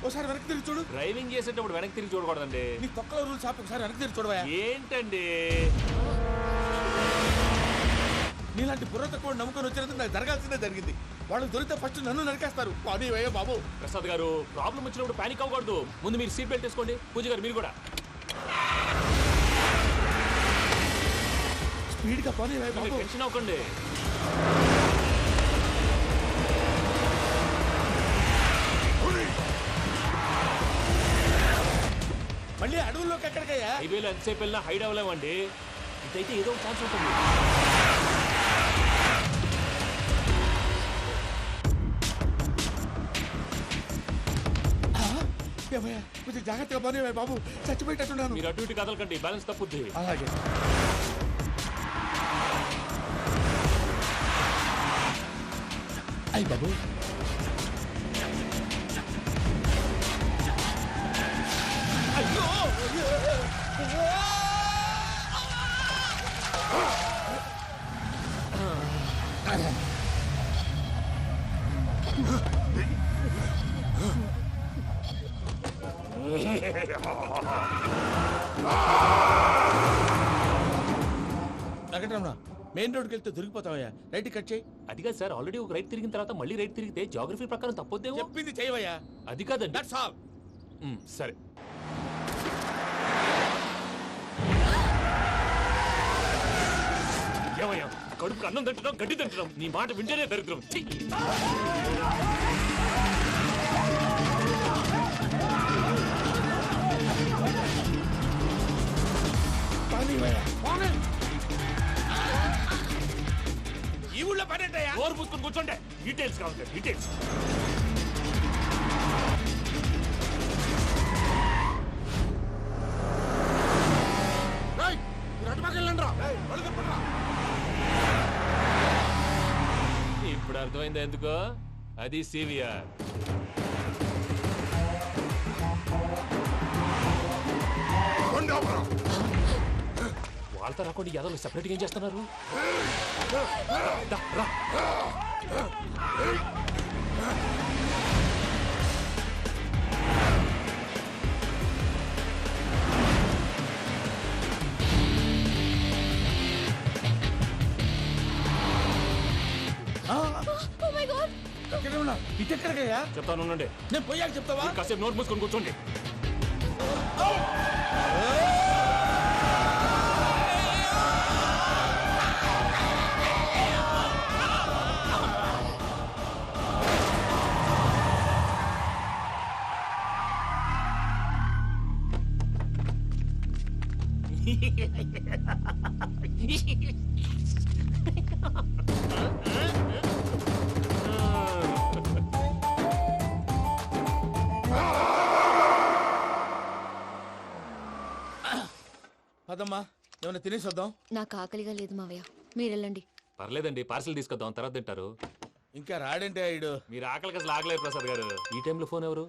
ఒకసారి వెనక్కి తిరిగి చూడు. డ్రైవింగ్ చేసేటప్పుడు వెనక్కి తిరిగి చూడకూడదండి. నీ తొక్కలో రూల్స్ ఆపి ఒకసారి వెనక్కి తిరిగి చూడవా. ఏంటండి నీలాంటి బుర్ర తక్కువ నమ్ముకొని వచ్చినందుకు నాకు జరగాల్సిందే జరిగింది. వాళ్ళు దొరికితే ఫస్ట్ నన్ను నరికేస్తారు. కానీ అయ్యో బాబు. ప్రసాద్ గారు ప్రాబ్లం వచ్చినప్పుడు పానిక్ అవ్వకూడదు. ముందు మీరు సీట్ బెల్ట్ వేసుకోండి. పూజ గారు మీరు కూడా స్పీడ్ గా పని బాబు. టెన్షన్ అవ్వకండి. మళ్ళీ అడవుల్లోకి ఎక్కడికయ్యా? హైవేలో ఎంతసేపు వెళ్ళినా హైడ్ అవ్వలేమండి. ఇదైతే ఏదో ఛాన్స్ ఉంటుంది. కొంచెం జాగ్రత్తగా పని బాబు. చచ్చిపోయేటట్టున్నాను. మీరు అటు ఇటు కదలకండి, బ్యాలెన్స్ తప్పుద్ది. అలాగే. అయ్యి బాబు. అయ్యో వెంకటరమణ, మెయిన్ రోడ్కి వెళ్తే దొరికిపోతావయ్యా. రైట్ కట్ చేయి. అది కాదు సార్, ఆల్రెడీ ఒక రైట్ తిరిగిన తర్వాత మళ్ళీ రైట్ తిరిగితే జాగ్రఫీ ప్రకారం తప్పొద్దేమో. చెప్పింది చేయవయ్యా. అది కాదండి. That's all. సరే. ఏమయ్యా, కడుపుకి అన్నం తింటున్నాం, గడ్డి తింటున్నాం. నీ మాట వింటేనే దరిద్రం. ఈ ఊళ్ళో పడేటయ్యా. ఓరు పూసుకొని కూర్చోండి. డీటెయిల్స్ కావాలి, డీటెయిల్స్. ఇప్పుడు అర్థమైంది ఎందుకో. అది సివిఆర్. వాళ్ళతో రాకుండా యాదవ్ సెపరేట్ ఏం చేస్తున్నారు? ఇటెక్కడికయ్యా? చెప్తాను ఉండండి. నేను పోయాక చెప్తావా? కాసేపు నోట్ మూసుకొని కూర్చోండి. అదమ్మా, ఏమైనా తినేసి వద్దాం. నాకు ఆకలిగా లేదు మావయ్య, మీరు వెళ్ళండి. పర్లేదండి, పార్సిల్ తీసుకొద్దాం, తర్వాత తింటారు. ఇంకా రాడంటే ఆయుడు. మీరు ఆకలికి అసలు ఆగలేదు ప్రసాద్ గారు. ఈ టైంలో ఫోన్ ఎవరు?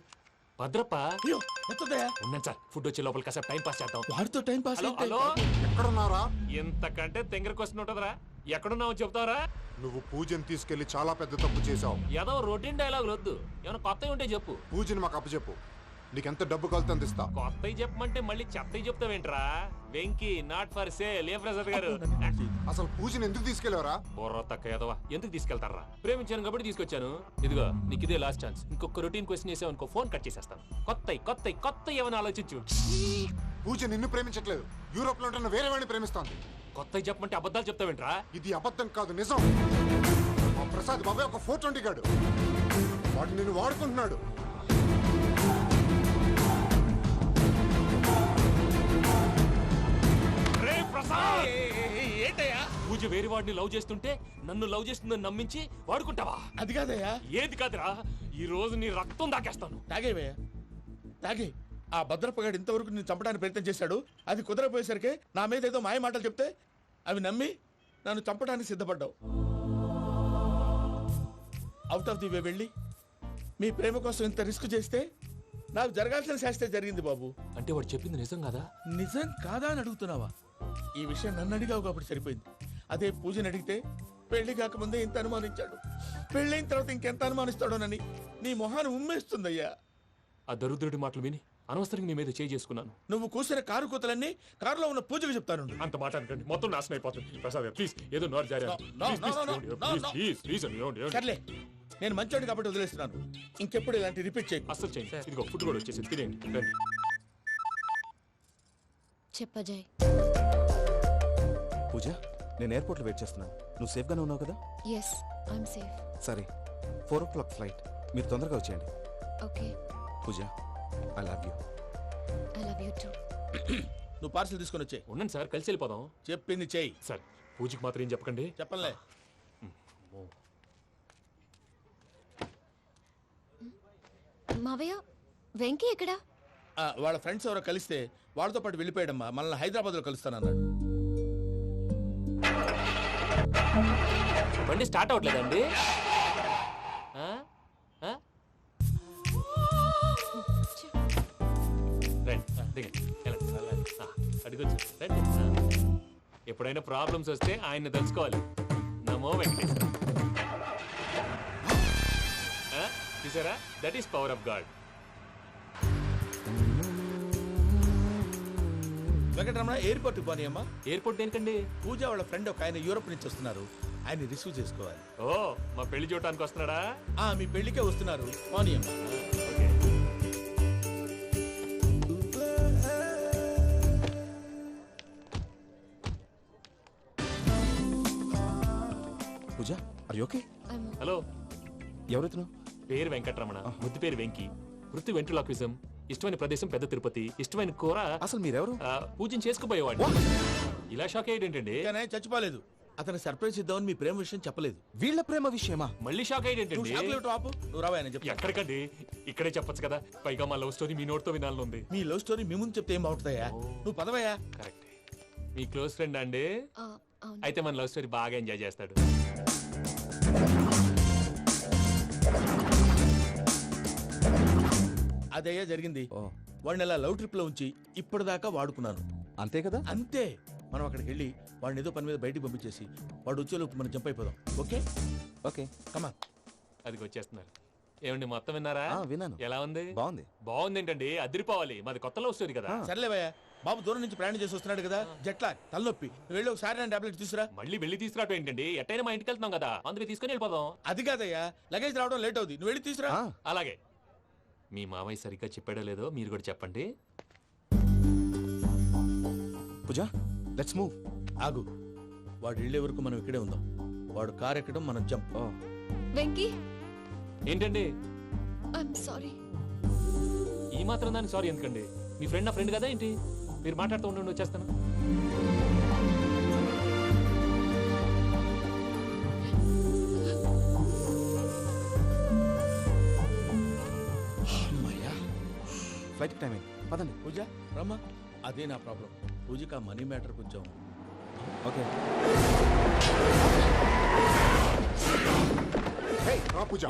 భద్రప్ప. అయ్యో ఎత్తదయ్యా. ఉన్నాను సార్, ఫుడ్ వచ్చే లోపల కాసేపు టైం పాస్ చేద్దాం. వాడితో టైం పాస్. హలో, ఎక్కడున్నారా? ఇంతకంటే తెంగర క్వశ్చన్ ఉంటుందిరా. ఎక్కడున్నావు చెప్తావరా? నువ్వు పూజని తీసుకెళ్లి చాలా పెద్ద తప్పు చేశావు. ఏదో రొటీన్ డైలాగ్ వద్దు, ఏమైనా కొత్తవి ఉంటే చెప్పు. పూజని మాకు అప్పచెప్పు. నీకెంత డబ్బు కలితే అందిస్తా. కొత్తవి చెప్పమంటే మళ్ళీ చెత్తవి చెప్తావేంట్రా? Venky not for sale. ఏ ప్రసాద్ గారు, అసలు పూజని ఎందుకు తీసుకెళ్లేవరా? బుర్ర తక్క ఏదవా, ఎందుకు తీసుకెళ్తారా? ప్రేమించాను కాబట్టి తీసుకొచ్చాను. ఇదిగో నీకు ఇదే లాస్ట్ ఛాన్స్. ఇంకొక రొటీన్ క్వశ్చన్ చేసావు అనుకో, ఫోన్ కట్ చేసేస్తాను. కొత్త ఏమైనా ఆలోచించు. పూజ నిన్ను ప్రేమించట్లేదు, యూరోప్ లో ఉంటున్న వేరే వాడిని ప్రేమిస్తోంది. కొత్తవి చెప్పమంటే అబద్ధాలు చెప్తావేంట్రా? ఇది అబద్ధం కాదు, నిజం. మా ప్రసాద్ బాబాయ్ ఒక 420 గాడు. వాడు నిన్ను వాడుకుంటున్నాడు. ఏంటయ్యా? పూజ వేరే వాడిని లవ్ చేస్తుంటే నన్ను లవ్ చేస్తుందని నమ్మించి వాడుకుంటావా? అది కాదయ్యా. ఏది కాదురా, ఈ రోజు నీ రక్తం దాకేస్తాను. తాగేవయ్యా, తాగే. ఆ భద్రప్పగాడు ఇంతవరకు నేను చంపడానికి ప్రయత్నం చేశాడు. అది కుదరపోయేసరికి నా మీద ఏదో మాయ మాటలు చెప్తే అవి నమ్మి నన్ను చంపడానికి సిద్ధపడ్డావు. అవుట్ ఆఫ్ ది వే వెళ్ళి మీ ప్రేమ కోసం ఇంత రిస్క్ చేస్తే నాకు జరగాల్సిన శాస్త్రే జరిగింది బాబు. అంటే వాడు చెప్పింది నిజం కదా? నిజం కాదా అని అడుగుతున్నావా? ఈ విషయం నన్ను అడిగావు కాబట్టి సరిపోయింది. అదే పూజని అడిగితే పెళ్లి కాకముందే ఇంత అనుమానించాడు, పెళ్ళైన తర్వాత ఇంకెంత అనుమానిస్తాడోనని నీ మొహాన్ని ఉమ్మేస్తుందయ్యా. ఆ దరిద్రుడి మాటలు విని అనవసరంగా మీ మీద చేయి చేసుకున్నాను. నువ్వు కూసిన కారు కూతలన్నీ కారులో ఉన్న పూజకు చెప్తాను. అంత మాట అనకండి, మొత్తం నాశనం అయిపోతుంది. ప్రసాద్ ప్లీజ్ ఏదో నోరు జారీ సర్లే, నేను మంచోడి కాబట్టి వదిలేస్తున్నాను. ఇంకెప్పుడు ఇలాంటి రిపీట్ చేయకు. అస్సలు చేయండి. ఇదిగో ఫుడ్ కూడా వచ్చేసి తినేయండి. రండి. చెప్పజాయ్. పూజ, నేను ఎయిర్పోర్ట్లో వెయిట్ చేస్తున్నాను. నువ్వు సేఫ్గానే ఉన్నావు కదా? Yes, I'm safe. సరే, 4 o'clock ఫ్లైట్. మీరు తొందరగా వచ్చేయండి. Okay. Pooja, I love you. I love you too. నువ్వు పార్సల్ తీసుకొని వచ్చే. ఉండండి సార్, కలిసి వెళ్ళిపోదాం. చెప్పింది చెయ్యి. సార్ పూజకి మాత్రం ఏం చెప్పకండి. చెప్పలే. మావయ్య, వెంకీ ఎక్కడా? వాళ్ళ ఫ్రెండ్స్ ఎవరో కలిస్తే వాళ్ళతో పాటు వెళ్ళిపోయాడమ్మా. మనల్ని హైదరాబాద్లో కలుస్తానన్నాడు. బండి స్టార్ట్ అవ్వట్లేదండి. రండి, దిగండి, వెళ్ళండి. అడిగొచ్చు, రండి. ఎప్పుడైనా ప్రాబ్లమ్స్ వస్తే ఆయన్ని తెలుసుకోవాలి. నమో వెంకటేశ్వర. చూసారా, that is power of God. Venkataramana, ఎయిర్పోర్ట్కి పోనీ అమ్మా. ఎయిర్పోర్ట్ దేనికండి? పూజ వాళ్ళ ఫ్రెండ్ ఒక ఆయన యూరోప్ నుంచి వస్తున్నారు. ఆయన రిసీవ్ చేసుకోవాలి. ఓ, మా పెళ్లి చూడటానికి వస్తున్నాడా? మీ పెళ్లికే వస్తున్నారు. పోనీ అమ్మా. Okay. Pooja, are you okay? Hello, ఎవరైతున్నావు? పేరు వెంకటరమణ, ముద్దు పేరు వెంకి, వృత్తి వెంట్రులాక్విజం, ఇష్టమైన ప్రదేశం పెద్ద తిరుపతి, ఇష్టమైన కూర. అసలు మీరెవరు? పూజను చేసుకుపోయేవాడు. ఇలా షాక్ అయ్యేటండి. కానీ ఆయన చచ్చిపోలేదు. అతను సర్ప్రైజ్ ఇద్దామని మీ ప్రేమ విషయం చెప్పలేదు. వీళ్ళ ప్రేమ విషయమా? మళ్ళీ షాక్ అయ్యేటండి. నువ్వు రావాయని చెప్పి. ఎక్కడికండి, ఇక్కడే చెప్పొచ్చు కదా. పైగా మా లవ్ స్టోరీ మీ నోటితో వినాలని ఉంది. మీ లవ్ స్టోరీ మీ ముందు చెప్తే ఏం బాగుంటుందయ్యా? నువ్వు పదవయ్యా. కరెక్ట్. మీ క్లోజ్ ఫ్రెండ్ అండి? అవును. అయితే మన లవ్ స్టోరీ బాగా ఎంజాయ్ చేస్తాడు. అదయ్యా జరిగింది. వాడిని అలా లవ్ ట్రిప్ లో ఉంచి ఇప్పటిదాకా వాడుకున్నాను. అంతే కదా? అంతే. మనం అక్కడికి వెళ్ళి వాడిని ఏదో పని మీద బయటికి పంపించేసి వాడు వచ్చేలోపు మనం జంప్ అయిపోదాం. ఓకే ఓకే, కమా. అది వచ్చేస్తున్నారు. ఏమండి, మొత్తం విన్నారా? విన్నాను. ఎలా ఉంది? బాగుంది. బాగుంది ఏంటండి, అదిరిపోవాలి. మాది కొత్త లవ్ స్టోరీ కదా. సర్లేవయ్యా, బాబు దూరం నుంచి ప్రయాణం చేసి వస్తున్నాడు కదా, జట్లా తలనొప్పి. నువ్వు వెళ్ళి ఒకసారి నా టాబ్లెట్ తీసుకురా. మళ్ళీ వెళ్ళి తీసుకురావటం ఏంటండి? ఎట్టైనా మా ఇంటికి వెళ్తున్నాం కదా, అందుకే తీసుకుని వెళ్ళిపోదాం. అది కాదయ్యా, లగేజ్ రావడం లేట్ అవుతుంది. నువ్వు వెళ్ళి తీసుకురా. అలాగే. మీ మామయ్య సరిగ్గా చెప్పాడో లేదో మీరు కూడా చెప్పండి. పూజ, లెట్స్ మూవ్. ఆగు, వాడు వెళ్ళే వరకు మనం ఇక్కడే ఉందాం. వాడు కార్ ఎక్కడం, మనం జంప్. వెంకీ, ఏంటండి? I'm sorry. ఈ మాత్రం దానికి సారీ ఎందుకండి? మీ ఫ్రెండ్ నా ఫ్రెండ్ కదా ఏంటి? మీరు మాట్లాడుతూ ఉండండి, వచ్చేస్తాను. ఫ్లైట్ టైం అయింది, పదండి. పూజ రమ్మా. అదే నా ప్రాబ్లం. పూజకి ఆ మనీ మ్యాటర్ కొంచెం. ఓకే. పూజ,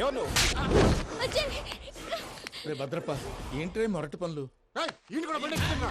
రే భద్రప్ప, ఏంట్రే మొరటి పనులు? ఈయన కూడా బండి ఎక్కుతున్నా.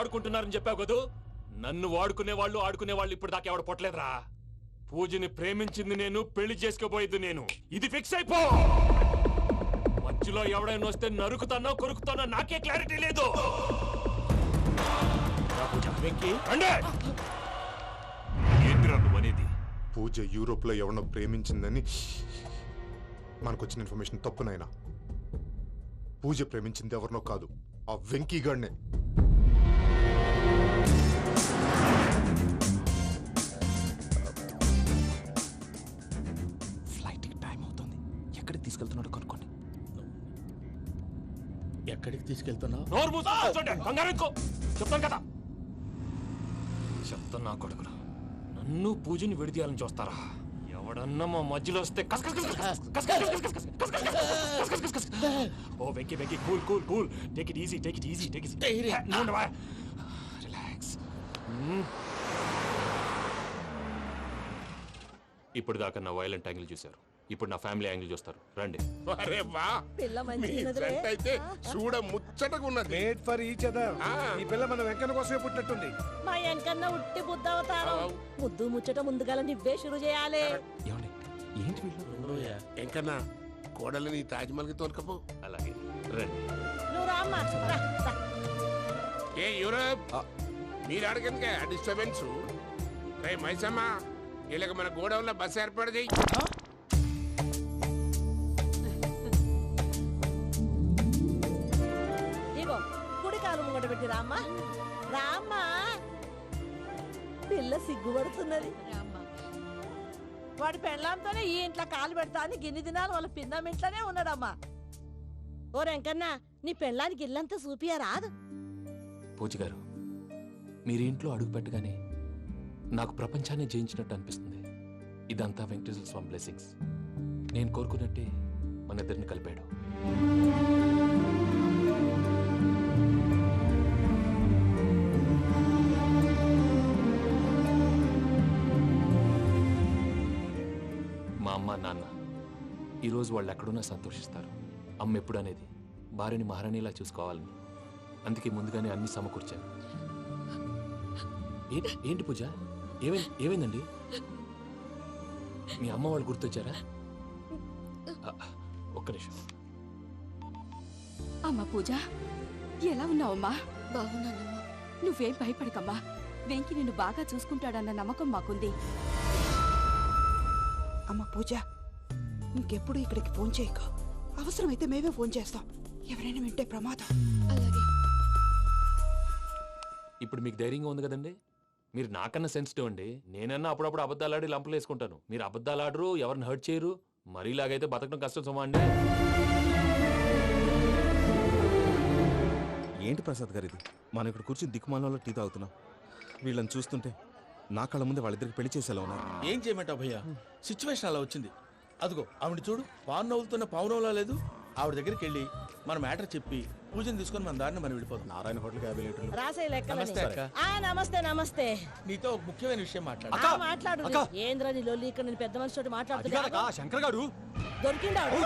వాడుకుంటున్నారని చెప్పావు కదూ. నన్ను వాడుకునే వాళ్ళు ఆడుకునే వాళ్ళు ఇప్పుడు దాకా ఎవడ పొట్టలేదురా. పూజని ప్రేమించింది నేను, పెళ్లి చేసుకోబోయేది నేను. ఇది ఫిక్స్ అయిపో. మధ్యలో ఎవడైనా వస్తే నరుకుతానో కొరుకుతానో నాకే క్లారిటీ లేదు. వెంకీ ఏంటిరా నువ్వు అనేది? పూజ యూరోప్ లో ఎవరినో ప్రేమించిందని మనకొచ్చిన ఇన్ఫర్మేషన్ తప్పు నాయనా. పూజ ప్రేమించింది ఎవరినో కాదు, ఆ వెంకీ గాడినే. ఫ్లైట్ టైం అవుతుంది. ఎక్కడికి తీసుకెళ్తున్నాడో కనుక్కోండి. ఎక్కడికి తీసుకెళ్తున్నావు? నోరు మూసుకొని కూర్చోండి. కంగారు ఎక్కు. చెప్తాను కదా. చెప్తున్నా కొడుకులు, నన్ను పూజని విడిదీయాలని చూస్తారా? ఎవడన్నా మా మధ్యలో వస్తే ఓ Venky Venky, cool cool cool, take it easy, take it easy, take it relax. ఇప్పుడు దాకా నా వైలెంట్ యాంగిల్ చూశారు, ఇప్పుడు నా ఫ్యామిలీ యాంగిల్ చూస్తారు. రండి. అరే వా, మీ జంట అయితే చూడ ముచ్చటగా ఉన్నది. Made for each other. ఈ పిల్ల మన వెంకన్న కోసమే పుట్టినట్టుంది. మా వెంకన్న ఉట్టి బుద్ధవతారం. ముద్దు ముచ్చట ముందుగా నువ్వే షురు చేయాలి. ఏమండి ఏంటి వీళ్ళు? ఎంకన్నా కోడలిని తాజ్మహల్కి తోలుకపో. అలాగే రండి. నువ్వు రామ్మా, రా, రా. ఏ యూరప్, మీరు అడగందుకే డిస్టర్బెన్స్. రే మైసమ్మ, వీళ్ళకి మన గోడౌన్లో బస్సు ఏర్పాటు చేయి. ఇగో కుడి కాలు ముంగట పెట్టి రామ్మా, రామ్మా. పిల్ల సిగ్గుపడుతున్నది. వాడి పెళ్ళాంతోనే ఈ ఇంట్లో కాలు పెడతా అని గిన్ని దినాలు వాళ్ళ పిన్నం ఇంట్లోనే ఉన్నాడమ్మా. ఓ వెంకన్న, నీ పెళ్ళానికి ఇల్లంతా చూపియా రాదు. పూజ గారు, మీరు ఇంట్లో అడుగు పెట్టగానే నాకు ప్రపంచాన్ని జయించినట్టు అనిపిస్తుంది. ఇదంతా వెంకటేశ్వర స్వామి బ్లెస్సింగ్స్. నేను కోరుకున్నట్టే మన ఇద్దరిని కలిపాడు. మా అమ్మ నాన్న ఈరోజు వాళ్ళు ఎక్కడున్నా సంతోషిస్తారు. అమ్మ ఎప్పుడు అనేది భార్యని మహారాణిలా చూసుకోవాలని. అందుకే ముందుగానే అన్ని సమకూర్చాను. ఏంటి పూజ, ఏమైందండి? మీ అమ్మ వాళ్ళు గుర్తొచ్చారా? ఒక్క నిమిషం. అమ్మా పూజ, ఎలా ఉన్నావమ్మా? బాగున్నానమ్మా. నువ్వేం భయపడకమ్మా. వెంకి నిన్ను బాగా చూసుకుంటాడన్న నమ్మకం మాకుంది. అమ్మ పూజ, ఇంకెప్పుడు ఇక్కడికి ఫోన్ చేయక. అవసరమైతే మేమే ఫోన్ చేస్తాం. ఎవరైనా వింటే ప్రమాదం. అలాగే. ఇప్పుడు మీకు ధైర్యంగా ఉంది కదండి. మీరు నాకన్నా సెన్సిటివ్ అండి. నేనన్నా అప్పుడప్పుడు అబద్ధాలాడి లంపలు వేసుకుంటాను. మీరు అబద్ధాలు ఆడరు, ఎవరిని హర్ట్ చేయరు. మరీలాగైతే బతకడం కష్టం సుమా అండి. ఏంటి ప్రసాద్ గారు ఇది? మనం ఇక్కడ కూర్చుని దిక్కుమాలలో టీ తాగుతున్నాం. వీళ్ళని చూస్తుంటే నా కళ్ళ ముందే వాళ్ళిద్దరికి పెళ్లి చేసేలా ఉన్నారు. ఏం చేయమంటావు భయ్యా? సిచ్యువేషన్ అలా వచ్చింది. అదిగో ఆవిడ చూడు, పావు నవ్వుతున్న పావునవ్వులా లేదు. ఆవిడ దగ్గరికి వెళ్ళి మన మ్యాటర్ చెప్పి పూజను తీసుకొని మన దారిని మనం వెళ్ళిపోతాం. నారాయణ హోటల్ 50 లీటర్లు. రాసే లెక్క. నమస్తే అక్క. నమస్తే నమస్తే. నీతో ఒక ముఖ్యమైన విషయం మాట్లాడు. మాట్లాడు. ఏంద్రా నీ లొల్లి? ఇక్కడ నేను పెద్ద మనిషితో మాట్లాడుతున్నా. శంకర్ గారు దొరికిండాడు.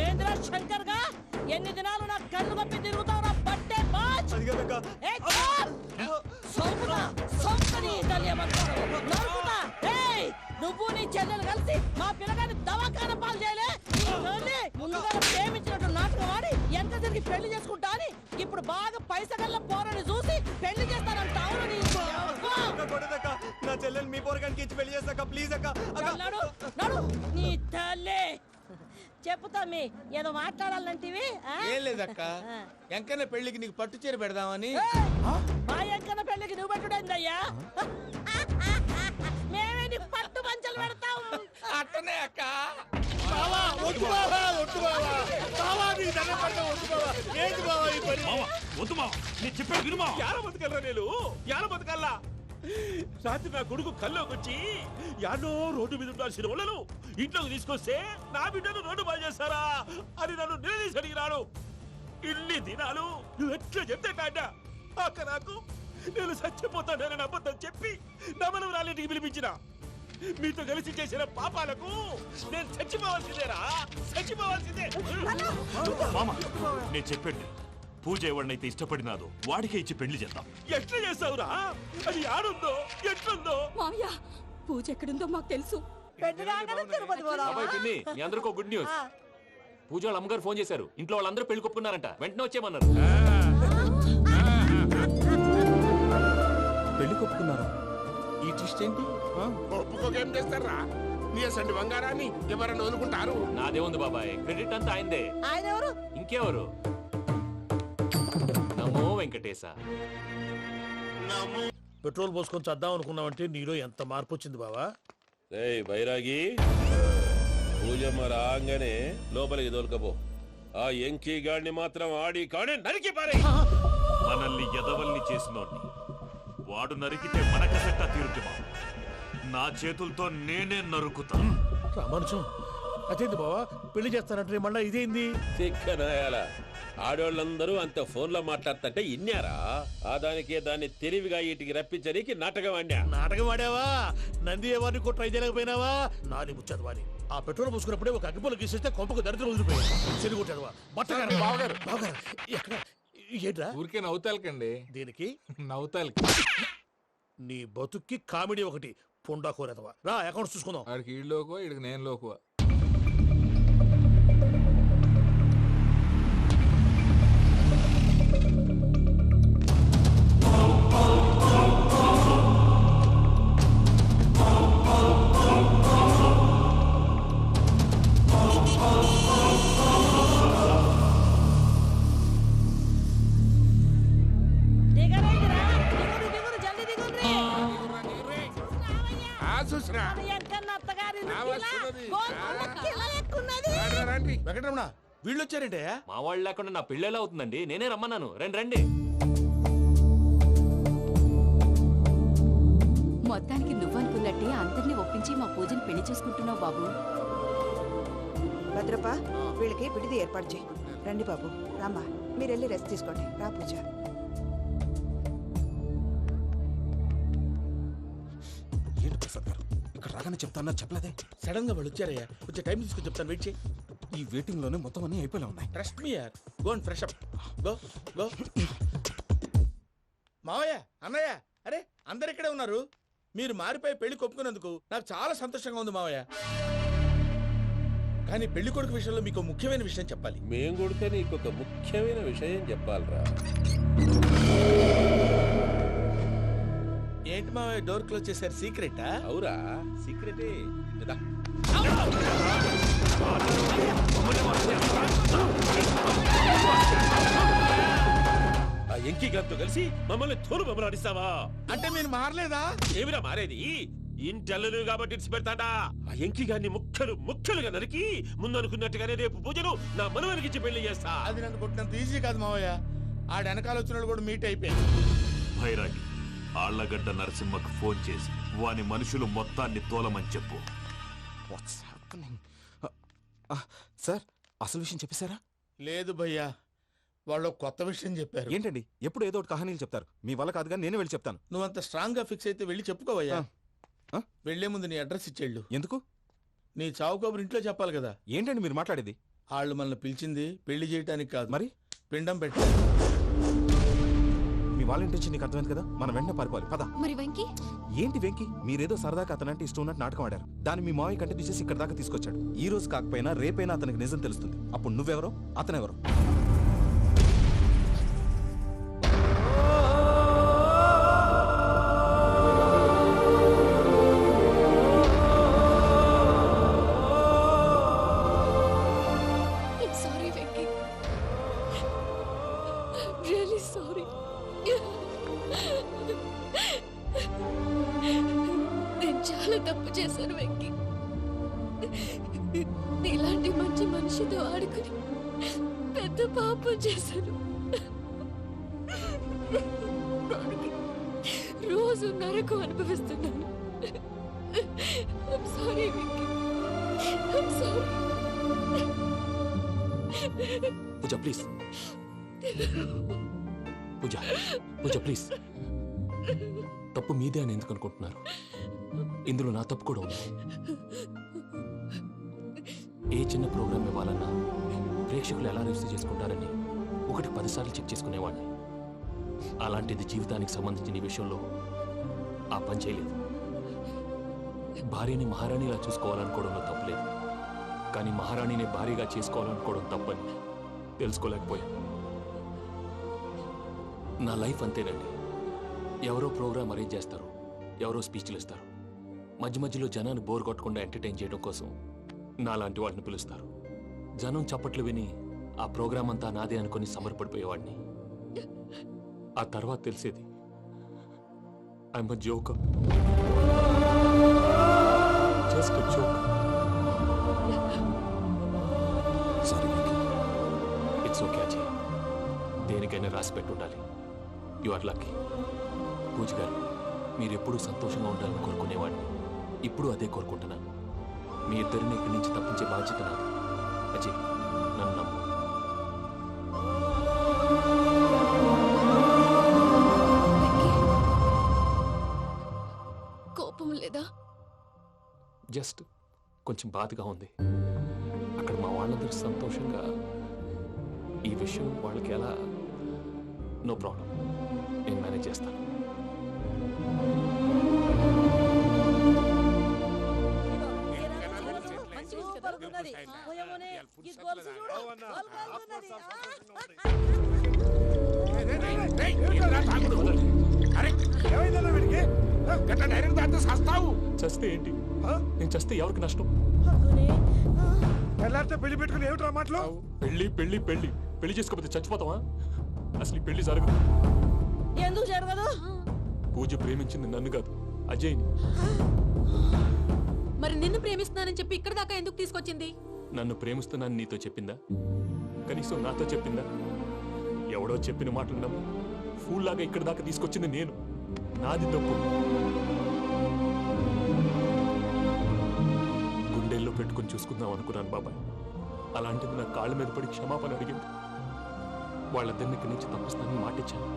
ఏంద్రా శంకర్ గా? ఎన్ని దినాలు నా కళ్ళు కప్పి తిరుగుతావురా బట్టే బాచ్. నువ్వు నీ చెల్లెలు కలిసి మా పిల్లగాని దవాఖాన పాలు చేయలే. ముందుగా ప్రేమించినట్టు నాటకం ఆడి ఎంత తిరిగి పెళ్లి చేసుకుంటా అని ఇప్పుడు బాగా పైసగల్ల పోరని చూసి పెళ్లి చేస్తానంట. నా చెల్లెలు మీ పోరగానికి ఇచ్చి పెళ్లి చేస్తాక ప్లీజ్ అక్క. నడు నీ తల్లి. చెప్పుతామి ఏదో మాట్లాడాలంటివి. ఏం లేదక్క, ఎంకన్న పెళ్లికి నీకు పట్టు చీర పెడదామని. మా ఎంకన్న పెళ్లికి నువ్వు పెట్టుడేందయ్యా? మేమే నీ పట్టు పంచలు పెడతాం. అట్టనే అక్క. రాత్రి నా కొడుకు కల్లోకి వచ్చి యాడో రోడ్డు మీద ఉండాల్సిన వాళ్ళను ఇంట్లోకి తీసుకొస్తే నా బిడ్డను రోడ్డు బాగా చేస్తారా అని నన్ను నిలదీసి అడిగినాడు. ఇన్ని దినాలు నువ్వు ఎట్లా చెప్తే కాడా అక్క నాకు నేను చచ్చిపోతానని అబద్ధం చెప్పి నమ్మను రాలేటికి పిలిపించిన. మీతో కలిసి చేసిన పాపాలకు నేను చచ్చిపోవాల్సిందేరా, చచ్చిపోవాల్సిందే. మామ నేను చెప్పండి, పూజ ఎవరినైతే ఇష్టపడినాదో వాడికే ఇచ్చి పెళ్లి చేద్దాం. ఎట్లా చేస్తావురా? అది ఆడుందో ఎట్లుందో? మావయ్య పూజ ఎక్కడుందో మాకు తెలుసు. పెళ్లి రాగానే తిరుపతి పోదామా? బాబాయ్ పిన్ని, మీ అందరికీ గుడ్ న్యూస్. పూజ వాళ్ళ అమ్మగారు ఫోన్ చేశారు. ఇంట్లో వాళ్ళందరూ పెళ్లి కొప్పుకున్నారంట. వెంటనే వచ్చేయమన్నారు. పెళ్లి కొప్పుకున్నారా? ఈ ట్విస్ట్ ఏంటి? ఒప్పుకోకేం చేస్తారా? నీ అసంటి బంగారాన్ని ఎవరన్నా వదులుకుంటారు? నాదేముంది బాబాయ్, క్రెడిట్ అంతా ఆయనదే. ఆయన ఎవరు? ఇంకెవరు? నమో వెంకటేశ. పెట్రోల్ పోసుకొని చద్దాం అనుకున్నావంటే నీలో ఎంత మార్పు వచ్చింది బావా. రేయ్ బైరాగి, పూజమ్మ రాగానే లోపలికి దొరకపో. ఆ ఎంకీ గాడిని మాత్రం ఆడి కానీ నరికి పారే. మనల్ని ఎదవల్ని చేసినోడ్ని వాడు నరికితే మనకసట్ట తీరుతుమా? నా చేతులతో నేనే నరుకుతా. రామానుజం అదేంది బావా, పెళ్లి చేస్తానంటే మళ్ళా ఇదేంది? తిక్కనాయాల ఆడోళ్ళందరూ అంత ఫోన్లో మాట్లాడుతుంటే ఇన్నారా? ఆ దానికే దాన్ని తెలివిగా వీటికి రప్పించడానికి నాటకం ఆడా. నాటకం ఆడావా? నంది ఎవరిని కూడా ట్రై చేయలేకపోయినావా? నాది ముచ్చదు వాని. ఆ పెట్రోల్ పోసుకున్నప్పుడే ఒక అగ్గిపోలు గీసేస్తే కొంపకు దరిద్రం వదిలిపోయాయి. చెరుగుంటదవా బట్టగారు. బావగారు బావగారు ఎక్కడ ఏంట్రా? ఊరికే నవ్వుతాలకండి. దీనికి నవ్వుతాలకి నీ బతుక్కి కామెడీ ఒకటి. పుండా కోరేదవా రా, అకౌంట్స్ చూసుకుందాం. ఆడికి ఈడులోకో ఈడికి నేను లోకో. దిగరేంటిరా? దిగురు, దిగురు, జల్దీ దిగుర్రి. చూసినా మన ఎంకన్న అత్తగారి ఆ వస్తున్నది. ఎక్కున్నది. వెంకటరమణ వీళ్ళు వచ్చారంటే మా వాళ్ళు లేకుండా నా పెళ్ళి ఎలా అవుతుందండి? నేనే రమ్మన్నాను. రండి రండి. మొత్తానికి నువ్వనుకున్నట్టే అందరినీ ఒప్పించి మా పూజని పెళ్లి చేసుకుంటున్నావు బాబు. భద్రప్ప వీళ్ళకి విడిది ఏర్పాటు చేయి. రండి బాబు, రామ్మా మీరు వెళ్ళి రెస్ట్ తీసుకోండి. రా పూజ. ఏంటి ప్రసాద్ గారు ఇక్కడ రాగానే చెప్తాన్నా చెప్పలేదే? సడన్ గా వాళ్ళు వచ్చారయ్యా. కొంచెం టైం తీసుకొని చెప్తాను, వెయిట్ చేయి. ఈ వెయిటింగ్ లోనే మొత్తం అన్ని అయిపోయినా ఉన్నాయి. ట్రస్ట్ మీ యార్. Go and fresh up. Go go. మావయ్య, అన్నయ్య, అరే అందరు ఇక్కడే ఉన్నారు. మీరు మారిపోయి పెళ్లి కొప్పుకున్నందుకు నాకు చాలా సంతోషంగా ఉంది మావయ్య. కానీ పెళ్లి కొడుకు విషయంలో మీకు ముఖ్యమైన విషయం చెప్పాలి. మేం కొడితే నీకు ఒక ముఖ్యమైన విషయం చెప్పాలరా. ఏంటి మావయ్య డోర్ క్లోజ్ చేశారు? సీక్రెటా? అవురా, సీక్రెటే. ఆ ఎంకీ గారితో కలిసి మమ్మల్ని తోలు బొమ్మలాడిస్తావా? అంటే మీరు మారలేదా? ఏమిరా మారేది? ఇంటల్లు కాబట్టి ఇడిచి పెడతాడా? ఆ ఎంకీ గారిని ముక్కలు ముక్కలుగా నరికి ముందు అనుకున్నట్టుగానే రేపు పూజను నా మనవనికిచ్చి పెళ్లి చేస్తా. అది నన్ను కొట్టినంత ఈజీ కాదు మావయ్య. ఆడ వెనకాల వచ్చిన కూడా మీట్ అయిపోయాడు. భైరాగి ఆళ్లగడ్డ నరసింహకు ఫోన్ చేసి వాని మనుషులు మొత్తాన్ని తోలమని చెప్పు. What's happening? సార్ అసలు విషయం చెప్పేశారా? లేదు భయ్యా, వాళ్ళు కొత్త విషయం చెప్పారు. ఏంటండి ఎప్పుడు ఏదో ఒకటి కహానీలు చెప్తారు. మీ వల్ల కాదుగా, నేనే వెళ్ళి చెప్తాను. నువ్వంత స్ట్రాంగ్ గా ఫిక్స్ అయితే వెళ్ళి చెప్పుకోవయ్యా. వెళ్లే ముందు నీ అడ్రస్ ఇచ్చేళ్ళు. ఎందుకు? నీ చావు కబురు ఇంట్లో చెప్పాలి కదా. ఏంటండి మీరు మాట్లాడేది? వాళ్ళు మనల్ని పిలిచింది పెళ్లి చేయటానికి కాదు, మరి పిండం పెట్టాలి. మీ వాళ్ళ ఇంటి నీకు అర్థమైంది కదా, మనం వెంటనే పారిపోవాలి. పద. మరి వెంకీ? ఏంటి వెంకి, మీరేదో సరదాగా అతనంటే ఇష్టం ఉన్నట్టు నాటకం ఆడారు. దాన్ని మీ మావయ్య కంటే తీసేసి ఇక్కడ దాకా తీసుకొచ్చాడు. ఈ రోజు కాకపోయినా రేపైనా అతనికి నిజం తెలుస్తుంది. అప్పుడు నువ్వెవరో అతనెవరో. Sorry Venky, really sorry. నేను చాలా తప్పు చేశాను వెంకీ. ఇలాంటి మంచి మనిషితో ఆడుకుని పెద్ద పాపం చేశాను. దానికి రోజు నరకం అనుభవిస్తున్నాను. Sorry Venky, sorry. Pooja please. Pooja Pooja please. తప్పు మీదే అని ఎందుకు అనుకుంటున్నారు? ఇందులో నా తప్పు కూడా ఉంది. ఏ చిన్న ప్రోగ్రామ్ ఇవ్వాలన్నా ప్రేక్షకులు ఎలా రిసీవ్ చేసుకుంటారని ఒకటి 10 సార్లు చెక్ చేసుకునేవాడిని. అలాంటిది జీవితానికి సంబంధించిన ఈ విషయంలో ఆ పని చేయలేదు. భార్యని మహారాణిలా చూసుకోవాలనుకోవడంలో తప్పులేదు, కానీ మహారాణిని భార్యగా చేసుకోవాలనుకోవడం తప్పని తెలుసుకోలేకపోయాను. నా లైఫ్ అంతేనండి. ఎవరో ప్రోగ్రామ్ అరేంజ్ చేస్తారు, ఎవరో స్పీచ్లు ఇస్తారు, మధ్య మధ్యలో జనాన్ని బోర్ కొట్టకుండా ఎంటర్టైన్ చేయడం కోసం నాలాంటి వాడిని పిలుస్తారు. జనం చప్పట్లు విని ఆ ప్రోగ్రామ్ అంతా నాదే అనుకుని సమర్పడిపోయేవాడిని. ఆ తర్వాత తెలిసేది I'm a joker, just a joker. Sorry it's okay Ajay, దేనికైనా రాసి పెట్టి ఉండాలి. You are lucky. పూజ గారు, మీరు ఎప్పుడూ సంతోషంగా ఉండాలని కోరుకునేవాడిని. ఇప్పుడు అదే కోరుకుంటున్నాను. మీ ఇద్దరిని ఇక్కడి నుంచి తప్పించే బాధ్యత నాది. అజయ్, నన్ను నమ్ము. కోపం లేదా? జస్ట్ కొంచెం బాధగా ఉంది. అక్కడ మా వాళ్ళందరూ సంతోషంగా ఈ విషయం వాళ్ళకి ఎలా. నో ప్రాబ్లం, నేను మేనేజ్ చేస్తాను. చస్తే ఏంటి? నేను చస్తే ఎవరికి నష్టం? పెళ్లి పెట్టుకుని ఏమిట్రా మాటలు? పెళ్లి పెళ్లి పెళ్లి పెళ్లి చేసుకోకపోతే చచ్చిపోతావా? అసలు ఈ పెళ్లి జరగదు. ఎందుకు జరగదు? పూజ ప్రేమించింది నన్ను కాదు, అజయ్ని. మరి నిన్ను ప్రేమిస్తున్నానని చెప్పి ఇక్కడ దాకా ఎందుకు తీసుకొచ్చింది? నన్ను ప్రేమిస్తున్నాను నీతో చెప్పిందా? కనీసం నాతో చెప్పిందా? ఎవడో చెప్పిన మాటలు నమ్ము ఫూల్ లాగా ఇక్కడ దాకా తీసుకొచ్చింది నేను. నాది తప్పు. గుండెల్లో పెట్టుకుని చూసుకుందాం అనుకున్నాను బాబాయ్. అలాంటిది నా కాళ్ళ మీద పడి క్షమాపణ అడిగింది. వాళ్ళిద్దరిని ఇక్కడి నుంచి తప్పిస్తానని మాటిచ్చాను.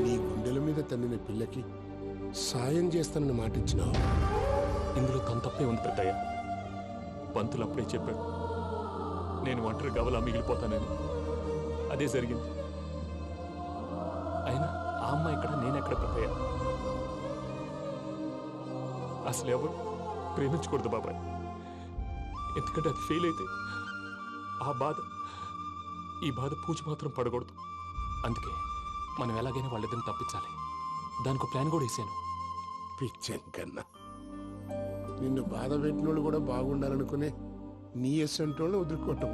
నీ గుండెల మీద తన్నిన పిల్లకి సాయం చేస్తానని మాటిచ్చినావు. ఇందులో తన తప్పే ఉంది పెద్దయ్య. పంతులు అప్పుడే చెప్పాడు నేను ఒంటరి గవలా మిగిలిపోతానని. అదే జరిగింది. అయినా ఆ అమ్మాయి ఎక్కడ, నేనెక్కడ పెద్దయ్య? అసలు ఎవరు ప్రేమించకూడదు బాబాయ్. ఎందుకంటే అది ఫెయిల్ అయితే ఈ బాధ పూజ మాత్రం పడకూడదు. అందుకే మనం ఎలాగైనా వాళ్ళిద్దరిని తప్పించాలి. దానికి ప్లాన్ కూడా వేసాను. పిచ్చం కన్నా నిన్ను బాధ పెట్టినోళ్ళు కూడా బాగుండాలనుకునే నీ ఎస్సంటోళ్ళు వదులుకోవటం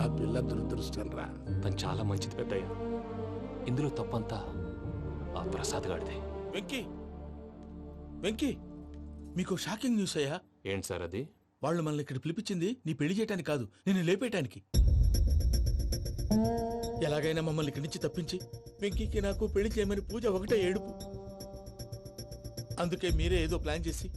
ఆ పిల్ల దురదృష్టం రా. తను చాలా మంచిది పెద్దయ్య. ఇందులో తప్పంతా ఆ ప్రసాద్ గాడిదే. వెంకీ, వెంకీ, మీకు షాకింగ్ న్యూస్ అయ్యా. ఏంటి సార్ అది? వాళ్ళు మనల్ని ఇక్కడ పిలిపించింది నీ పెళ్లి చేయడానికి కాదు, నేను లేపేయటానికి. ఎలాగైనా మమ్మల్ని ఇక్కడి నుంచి తప్పించి వెంకీకి నాకు పెళ్లి చేయమని పూజ ఒకటే ఏడుపు. అందుకే మీరే ఏదో ప్లాన్ చేసి